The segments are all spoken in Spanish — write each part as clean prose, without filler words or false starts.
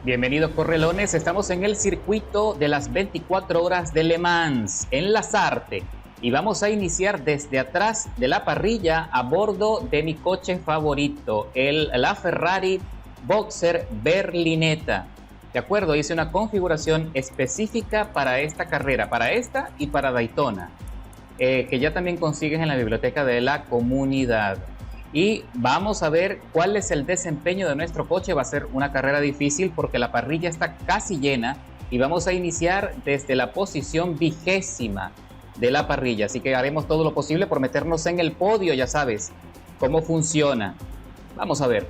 Bienvenidos correlones, estamos en el circuito de las 24 horas de Le Mans, en Lasarte, y vamos a iniciar desde atrás de la parrilla a bordo de mi coche favorito, la Ferrari Boxer Berlinetta. De acuerdo, hice una configuración específica para esta carrera, para esta y para Daytona, que ya también consigues en la biblioteca de la comunidad. Y vamos a ver cuál es el desempeño de nuestro coche. Va a ser una carrera difícil porque la parrilla está casi llena y vamos a iniciar desde la posición 20ª de la parrilla. Así que haremos todo lo posible por meternos en el podio, ya sabes cómo funciona. Vamos a ver.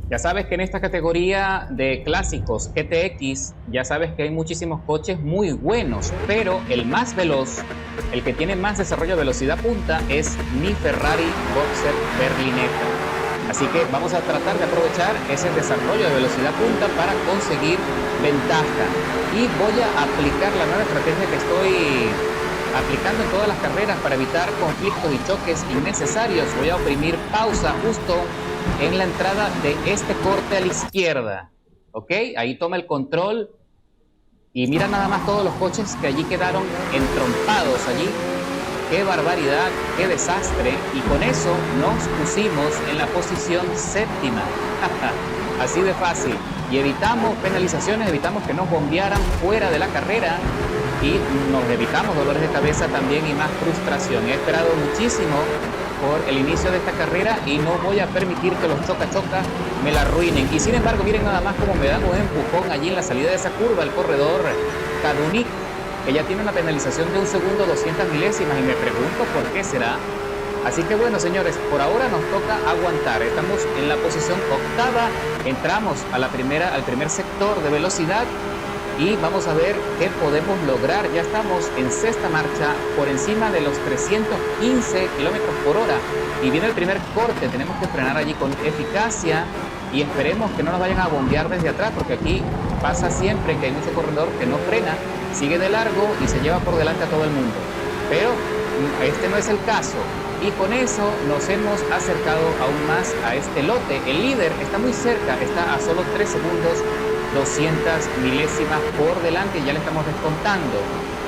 Ya sabes que en esta categoría de clásicos GTX, ya sabes que hay muchísimos coches muy buenos, pero el más veloz, el que tiene más desarrollo de velocidad punta, es mi Ferrari Boxer Berlinetta. Así que vamos a tratar de aprovechar ese desarrollo de velocidad punta para conseguir ventaja. Y voy a aplicar la nueva estrategia que estoy aplicando en todas las carreras para evitar conflictos y choques innecesarios. Voy a oprimir pausa justo en la entrada de este corte a la izquierda, ¿ok? Ahí toma el control y mira nada más todos los coches que allí quedaron entrompados allí. ¡Qué barbaridad! ¡Qué desastre! Y con eso nos pusimos en la posición 7ª. Así de fácil. Y evitamos penalizaciones, evitamos que nos bombearan fuera de la carrera y nos evitamos dolores de cabeza también y más frustración. He esperado muchísimo por el inicio de esta carrera y no voy a permitir que los choca-choca me la arruinen. Y sin embargo, miren nada más cómo me dan un empujón allí en la salida de esa curva el corredor Kadunic, que ya tiene una penalización de 1 segundo 200 milésimas y me pregunto por qué será. Así que bueno, señores, por ahora nos toca aguantar. Estamos en la posición 8ª, entramos a al primer sector de velocidad y vamos a ver qué podemos lograr. Ya estamos en 6ª marcha, por encima de los 315 kilómetros por hora. Y viene el primer corte, tenemos que frenar allí con eficacia y esperemos que no nos vayan a bombear desde atrás, porque aquí pasa siempre que hay mucho corredor que no frena, sigue de largo y se lleva por delante a todo el mundo. Pero este no es el caso. Y con eso nos hemos acercado aún más a este lote. El líder está muy cerca, está a solo 3 segundos 200 milésimas por delante y ya le estamos descontando.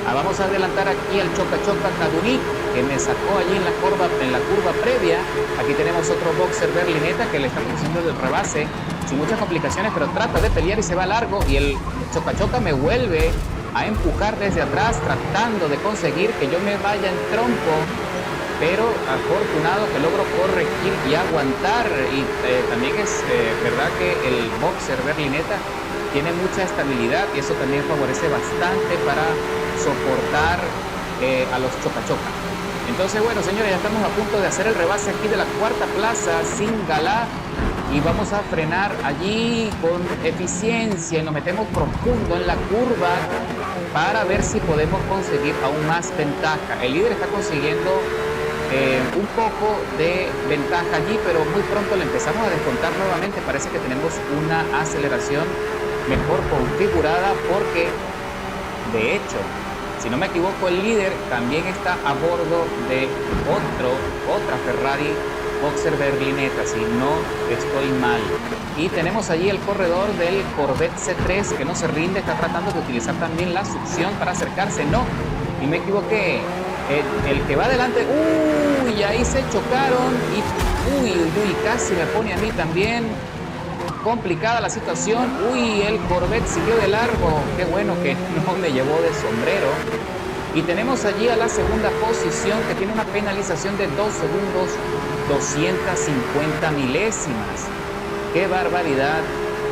Vamos a adelantar aquí al choca-choca Kadunic, que me sacó allí en la curva previa. Aquí tenemos otro Boxer Berlinetta que le estamos haciendo el rebase sin muchas complicaciones, pero trata de pelear y se va largo y el choca-choca me vuelve a empujar desde atrás tratando de conseguir que yo me vaya en trompo, pero afortunado que logro corregir y aguantar. Y también es verdad que el Boxer Berlinetta tiene mucha estabilidad y eso también favorece bastante para soportar a los choca-choca. Entonces, bueno, señores, ya estamos a punto de hacer el rebase aquí de la 4ª plaza sin Galá y vamos a frenar allí con eficiencia y nos metemos profundo en la curva para ver si podemos conseguir aún más ventaja. El líder está consiguiendo un poco de ventaja allí, pero muy pronto le empezamos a descontar nuevamente. Parece que tenemos una aceleración mejor configurada porque, de hecho, si no me equivoco, el líder también está a bordo de otra Ferrari Boxer Berlinetta, si no estoy mal. Y tenemos allí el corredor del Corvette C3 que no se rinde, está tratando de utilizar también la succión para acercarse. No, y me equivoqué. El que va adelante, uy, ahí se chocaron y uy, casi me pone a mí también complicada la situación. Uy, el Corvette siguió de largo, qué bueno que no me llevó de sombrero. Y tenemos allí a la 2ª posición que tiene una penalización de 2 segundos 250 milésimas. ¡Qué barbaridad!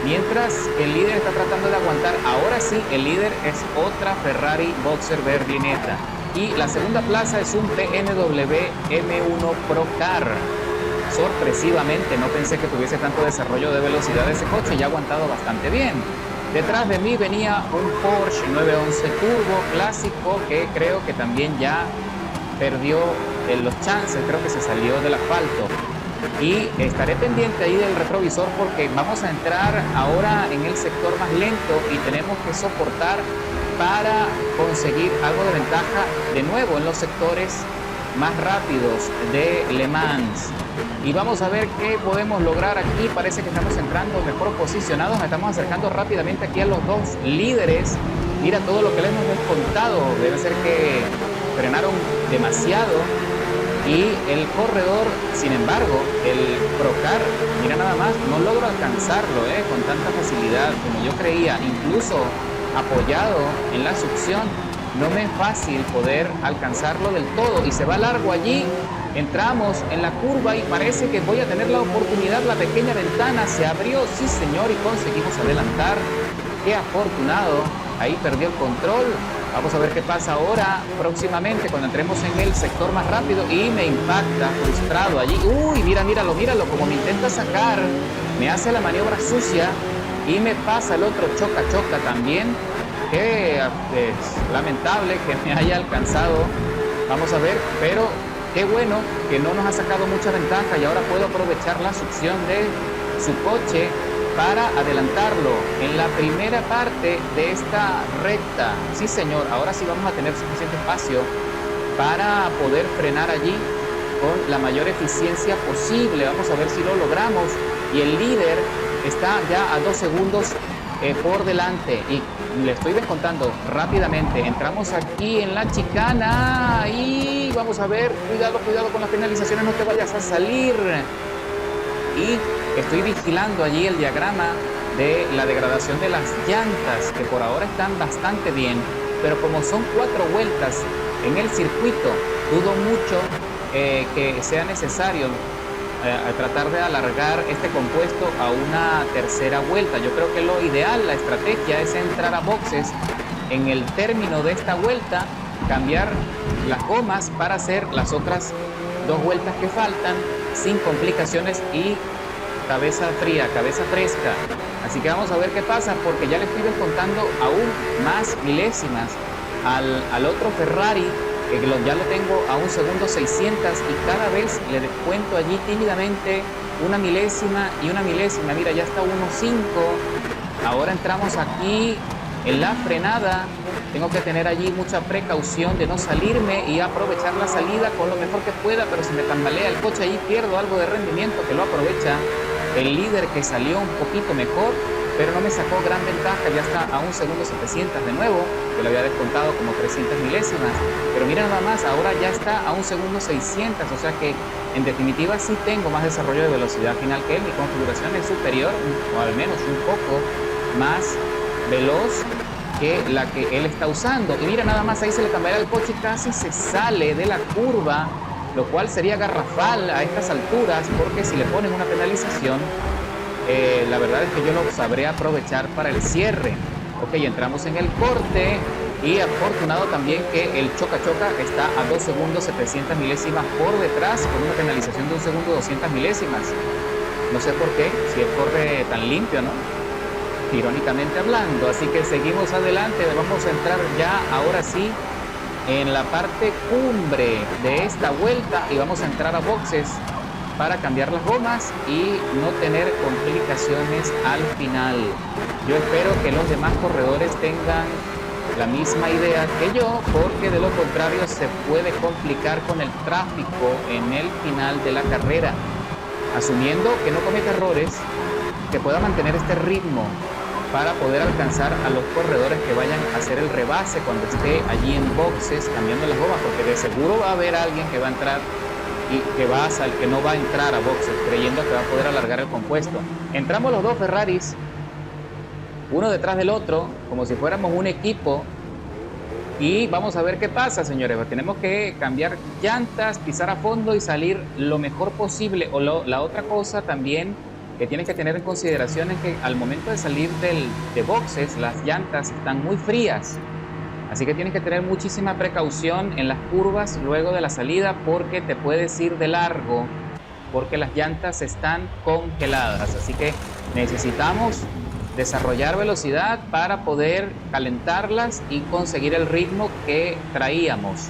Mientras el líder está tratando de aguantar, ahora sí, el líder es otra Ferrari Boxer Berlinetta. Y la 2ª plaza es un BMW M1 Pro Car. Sorpresivamente, no pensé que tuviese tanto desarrollo de velocidad ese coche y ha aguantado bastante bien. Detrás de mí venía un Porsche 911 Turbo clásico que creo que también ya perdió los chances, creo que se salió del asfalto. Y estaré pendiente ahí del retrovisor porque vamos a entrar ahora en el sector más lento y tenemos que soportar para conseguir algo de ventaja de nuevo en los sectores más rápidos de Le Mans. Y vamos a ver qué podemos lograr aquí. Parece que estamos entrando mejor posicionados. Nos estamos acercando rápidamente aquí a los dos líderes. Mira todo lo que les hemos descontado. Debe ser que frenaron demasiado. Y el corredor, sin embargo, el Procar, mira nada más, no logro alcanzarlo con tanta facilidad como yo creía. Incluso apoyado en la succión, no me es fácil poder alcanzarlo del todo. Y se va largo allí. Entramos en la curva y parece que voy a tener la oportunidad. La pequeña ventana se abrió, sí señor, y conseguimos adelantar. Qué afortunado. Ahí perdió el control. Vamos a ver qué pasa ahora próximamente cuando entremos en el sector más rápido. Y me impacta, frustrado allí. Uy, míralo, como me intenta sacar. Me hace la maniobra sucia y me pasa el otro choca también. Qué lamentable que me haya alcanzado. Vamos a ver, pero qué bueno que no nos ha sacado mucha ventaja y ahora puedo aprovechar la succión de su coche para adelantarlo en la primera parte de esta recta. Sí señor, ahora sí vamos a tener suficiente espacio para poder frenar allí con la mayor eficiencia posible. Vamos a ver si lo logramos. Y el líder está ya a 2 segundos por delante y le estoy descontando rápidamente. Entramos aquí en la chicana y vamos a ver, cuidado con las penalizaciones, no te vayas a salir. Y estoy vigilando allí el diagrama de la degradación de las llantas, que por ahora están bastante bien, pero como son 4 vueltas en el circuito, dudo mucho que sea necesario tratar de alargar este compuesto a una tercera vuelta. Yo creo que lo ideal, la estrategia es entrar a boxes en el término de esta vuelta, cambiar las gomas para hacer las otras 2 vueltas que faltan sin complicaciones y cabeza fría, cabeza fresca. Así que vamos a ver qué pasa, porque ya le estoy descontando aún más milésimas al otro Ferrari, que ya lo tengo a 1 segundo 600 y cada vez le descuento allí tímidamente una milésima y una milésima. Mira, ya está 1.5. Ahora entramos aquí en la frenada. Tengo que tener allí mucha precaución de no salirme y aprovechar la salida con lo mejor que pueda, pero si me tambalea el coche allí pierdo algo de rendimiento, que lo aprovecha el líder, que salió un poquito mejor, pero no me sacó gran ventaja. Ya está a 1 segundo 700 de nuevo, que le había descontado como 300 milésimas, pero mira nada más, ahora ya está a 1 segundo 600, o sea que en definitiva sí tengo más desarrollo de velocidad final que él. Mi configuración es superior, o al menos un poco más veloz que la que él está usando. Y mira nada más, ahí se le cambiará el coche y casi se sale de la curva, lo cual sería garrafal a estas alturas, porque si le ponen una penalización, la verdad es que yo lo sabré aprovechar para el cierre. Ok, entramos en el corte y afortunado también que el choca está a 2 segundos 700 milésimas por detrás, con una penalización de 1 segundo 200 milésimas. No sé por qué, si él corre tan limpio, ¿no? Irónicamente hablando. Así que seguimos adelante. Vamos a entrar ya, ahora sí, en la parte cumbre de esta vuelta y vamos a entrar a boxes para cambiar las gomas y no tener complicaciones al final. Yo espero que los demás corredores tengan la misma idea que yo, porque de lo contrario se puede complicar con el tráfico en el final de la carrera. Asumiendo que no cometa errores, que pueda mantener este ritmo para poder alcanzar a los corredores que vayan a hacer el rebase cuando esté allí en boxes cambiando las gomas, porque de seguro va a haber alguien que va a entrar y que no va a entrar a boxes creyendo que va a poder alargar el compuesto. Entramos los dos Ferraris, uno detrás del otro, como si fuéramos un equipo, y vamos a ver qué pasa, señores. Tenemos que cambiar llantas, pisar a fondo y salir lo mejor posible. La otra cosa también que tienes que tener en consideración es que al momento de salir de boxes, las llantas están muy frías. Así que tienes que tener muchísima precaución en las curvas luego de la salida, porque te puedes ir de largo, porque las llantas están congeladas. Así que necesitamos desarrollar velocidad para poder calentarlas y conseguir el ritmo que traíamos.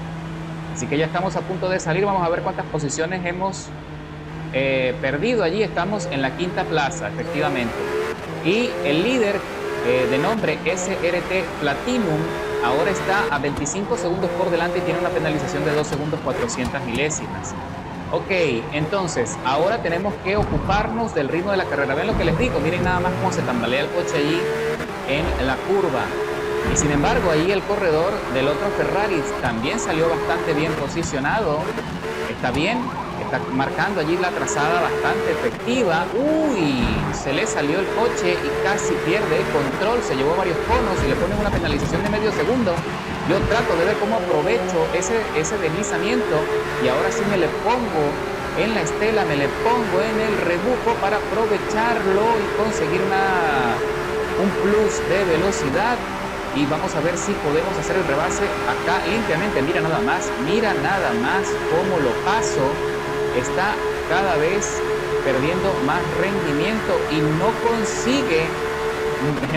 Así que ya estamos a punto de salir. Vamos a ver cuántas posiciones hemos perdido. Allí estamos en la 5ª plaza, efectivamente. Y el líder de nombre SRT Platinum ahora está a 25 segundos por delante y tiene una penalización de 2 segundos 400 milésimas. Ok, entonces, ahora tenemos que ocuparnos del ritmo de la carrera. Ven lo que les digo, miren nada más cómo se tambalea el coche allí en la curva. Y sin embargo, ahí el corredor del otro Ferrari también salió bastante bien posicionado. Está bien, está marcando allí la trazada bastante efectiva. Uy, se le salió el coche y casi pierde el control. Se llevó varios conos y le ponen una penalización de medio segundo. Yo trato de ver cómo aprovecho ese deslizamiento y ahora sí me le pongo en la estela, me le pongo en el rebufo para aprovecharlo y conseguir un plus de velocidad. Y vamos a ver si podemos hacer el rebase acá limpiamente. Mira nada más cómo lo paso. Está cada vez perdiendo más rendimiento y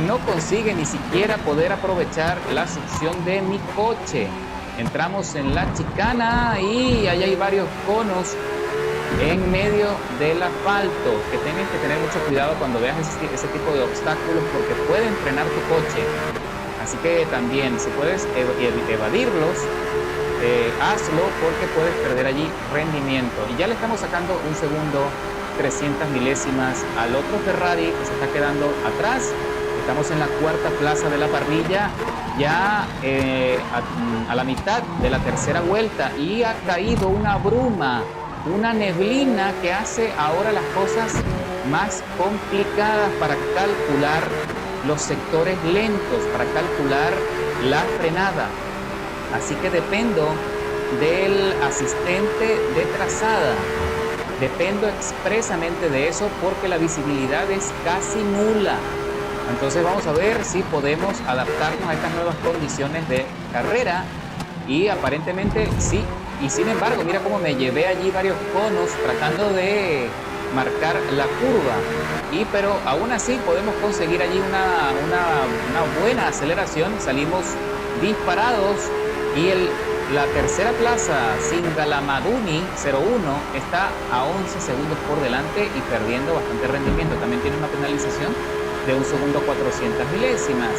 no consigue ni siquiera poder aprovechar la succión de mi coche. Entramos en la chicana y ahí hay varios conos en medio del asfalto, que tienes que tener mucho cuidado cuando veas ese tipo de obstáculos porque pueden frenar tu coche. Así que también, si puedes evadirlos, hazlo porque puedes perder allí rendimiento. Y ya le estamos sacando un segundo 300 milésimas al otro Ferrari que se está quedando atrás. Estamos en la cuarta plaza de la parrilla, ya a la mitad de la tercera vuelta y ha caído una bruma, una neblina que hace ahora las cosas más complicadas para calcular los sectores lentos, para calcular la frenada. Así que dependo del asistente de trazada. Dependo expresamente de eso porque la visibilidad es casi nula. Entonces vamos a ver si podemos adaptarnos a estas nuevas condiciones de carrera y aparentemente sí. Y sin embargo, mira cómo me llevé allí varios conos tratando de marcar la curva. Pero aún así podemos conseguir allí una buena aceleración. Salimos disparados y la tercera plaza, Singalamaduni 01, está a 11 segundos por delante y perdiendo bastante rendimiento. También tiene una penalización de 1 segundo 400 milésimas.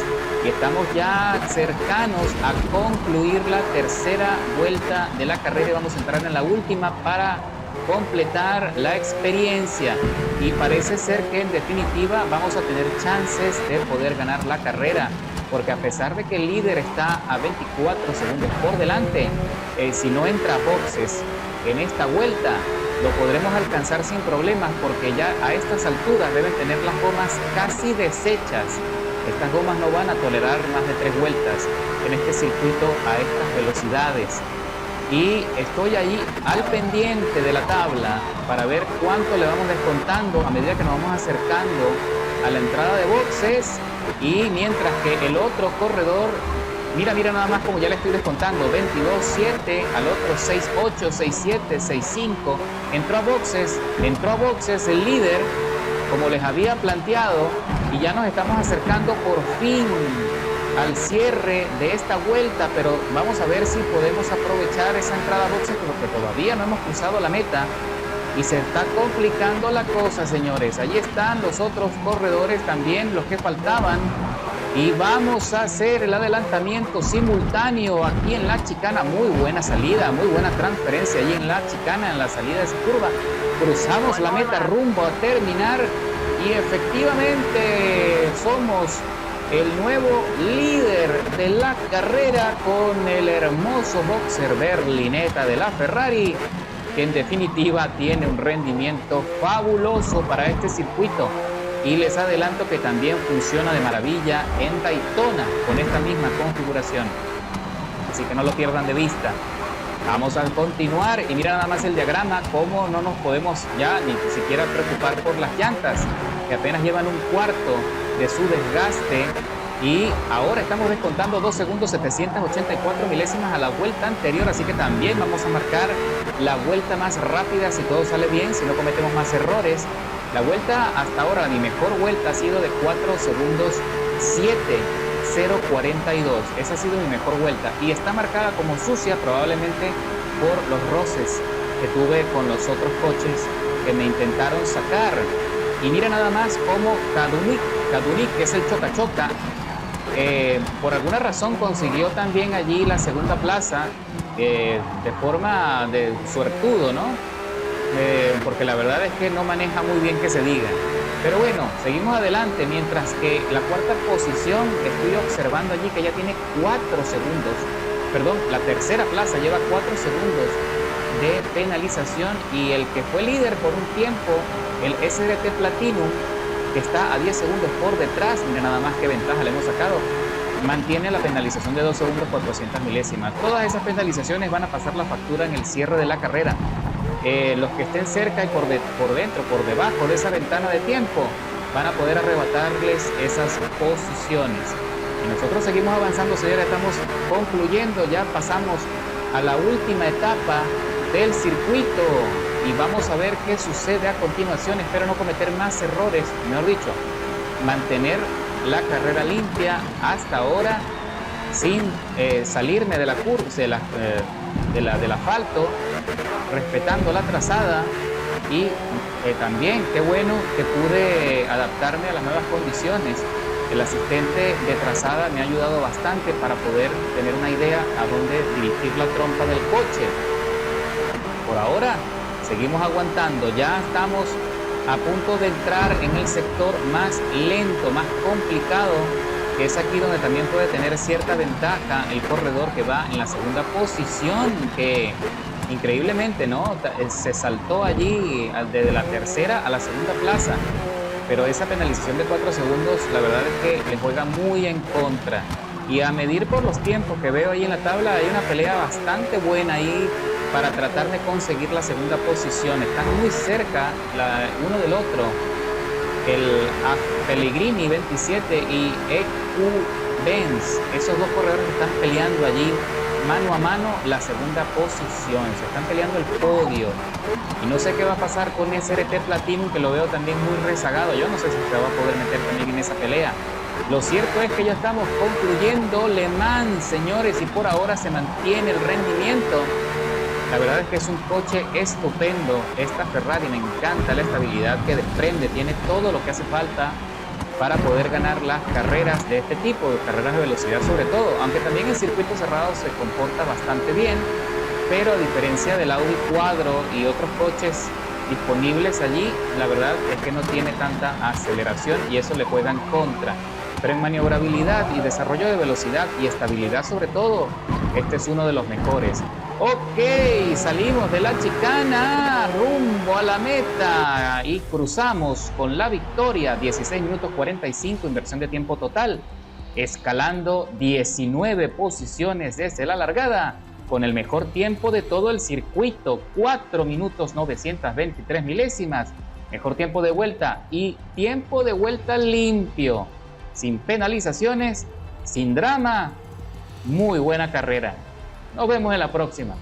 Y estamos ya cercanos a concluir la tercera vuelta de la carrera y vamos a entrar en la última para completar la experiencia. Y parece ser que en definitiva vamos a tener chances de poder ganar la carrera. Porque a pesar de que el líder está a 24 segundos por delante, si no entra a boxes en esta vuelta, lo podremos alcanzar sin problemas porque ya a estas alturas deben tener las gomas casi deshechas. Estas gomas no van a tolerar más de 3 vueltas en este circuito a estas velocidades. Y estoy ahí al pendiente de la tabla para ver cuánto le vamos descontando a medida que nos vamos acercando a la entrada de boxes. Y mientras que el otro corredor, mira nada más como ya le estoy descontando, 22-7, al otro 6-8, 6-7, 6-5, entró a boxes el líder, como les había planteado, y ya nos estamos acercando por fin al cierre de esta vuelta, pero vamos a ver si podemos aprovechar esa entrada a boxes porque todavía no hemos cruzado la meta. Y se está complicando la cosa, señores. Allí están los otros corredores también, los que faltaban. Y vamos a hacer el adelantamiento simultáneo aquí en la chicana. Muy buena salida, muy buena transferencia allí en la chicana, en la salida de esa curva. Cruzamos la meta rumbo a terminar. Y efectivamente somos el nuevo líder de la carrera con el hermoso boxer berlineta de la Ferrari, que en definitiva tiene un rendimiento fabuloso para este circuito. Y les adelanto que también funciona de maravilla en Daytona con esta misma configuración. Así que no lo pierdan de vista. Vamos a continuar y mira nada más el diagrama, cómo no nos podemos ya ni siquiera preocupar por las llantas, que apenas llevan un cuarto de su desgaste. Y ahora estamos descontando 2 segundos 784 milésimas a la vuelta anterior, así que también vamos a marcar la vuelta más rápida si todo sale bien, si no cometemos más errores. La vuelta hasta ahora, mi mejor vuelta ha sido de 4 segundos 7:042. Esa ha sido mi mejor vuelta y está marcada como sucia probablemente por los roces que tuve con los otros coches que me intentaron sacar. Y mira nada más cómo Kadunic, que es el choca-choca, por alguna razón consiguió también allí la segunda plaza de forma de suertudo, ¿no? Porque la verdad es que no maneja muy bien que se diga. Pero bueno, seguimos adelante, mientras que la cuarta posición, estoy observando allí que ya tiene 4 segundos, perdón, la tercera plaza lleva 4 segundos de penalización, y el que fue líder por un tiempo, el SRT Platinum, que está a 10 segundos por detrás, mira nada más que ventaja le hemos sacado, mantiene la penalización de 2 segundos 400 milésimas. Todas esas penalizaciones van a pasar la factura en el cierre de la carrera. Los que estén cerca y por dentro, por debajo de esa ventana de tiempo, van a poder arrebatarles esas posiciones. Y nosotros seguimos avanzando, señores, estamos concluyendo, ya pasamos a la última etapa del circuito y vamos a ver qué sucede a continuación. Espero no cometer más errores, mejor dicho, mantener la carrera limpia hasta ahora sin salirme de la curva, del asfalto, respetando la trazada. Y también qué bueno que pude adaptarme a las nuevas condiciones. El asistente de trazada me ha ayudado bastante para poder tener una idea a dónde dirigir la trompa del coche. Por ahora seguimos aguantando, ya estamos a punto de entrar en el sector más lento, más complicado, que es aquí donde también puede tener cierta ventaja el corredor que va en la segunda posición, que increíblemente, ¿no?, se saltó allí desde la tercera a la segunda plaza, pero esa penalización de 4 segundos la verdad es que le juega muy en contra. Y a medir por los tiempos que veo ahí en la tabla, hay una pelea bastante buena ahí para tratar de conseguir la segunda posición. Están muy cerca uno del otro, el Pellegrini 27 y EQ Benz. Esos dos corredores están peleando allí mano a mano la segunda posición, se están peleando el podio. Y no sé qué va a pasar con SRT Platinum, que lo veo también muy rezagado. Yo no sé si se va a poder meter también en esa pelea. Lo cierto es que ya estamos concluyendo Le Mans, señores, y por ahora se mantiene el rendimiento. La verdad es que es un coche estupendo. Esta Ferrari, me encanta la estabilidad que desprende, tiene todo lo que hace falta para poder ganar las carreras de este tipo, de carreras de velocidad sobre todo, aunque también en circuitos cerrados se comporta bastante bien, pero a diferencia del Audi Quattro y otros coches disponibles allí, la verdad es que no tiene tanta aceleración y eso le juega en contra. Pero en maniobrabilidad y desarrollo de velocidad y estabilidad sobre todo, este es uno de los mejores. Ok, salimos de la chicana rumbo a la meta y cruzamos con la victoria. 16 minutos 45, inversión de tiempo total, escalando 19 posiciones desde la largada con el mejor tiempo de todo el circuito, 4 minutos 923 milésimas, mejor tiempo de vuelta y tiempo de vuelta limpio, sin penalizaciones, sin drama. Muy buena carrera. Nos vemos en la próxima.